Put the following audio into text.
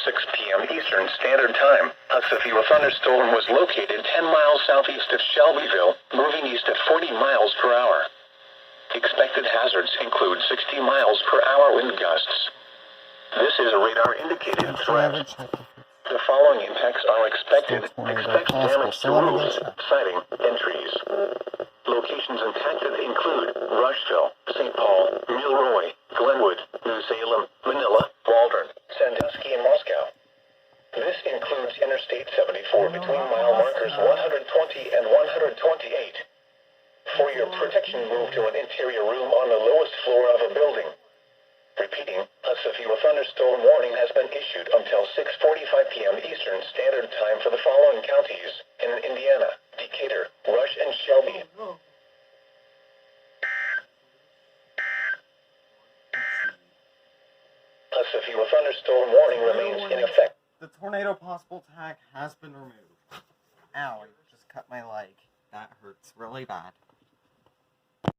6 p.m. Eastern Standard Time, a severe thunderstorm was located 10 miles southeast of Shelbyville, moving east at 40 miles per hour. Expected hazards include 60 miles per hour wind gusts. This is a radar-indicated threat. The following impacts are expected. Expect damage to roofs, siding, and trees. Locations impacted include Rushville, St. Paul, Milroy, Glenwood, New Salem, Manila, Waldron, Sandusky, and Moscow. This includes Interstate 74 between mile markers 120 and 128. For your protection, move to an interior room on the lowest floor of a building. Repeating, a severe thunderstorm warning has been issued until 6:45 p.m. Eastern Standard Time for the following counties in Indiana: Decatur, Rush, and Shelby. A severe thunderstorm warning remains in effect. The tornado possible tag has been removed. Ow, I just cut my leg. That hurts really bad.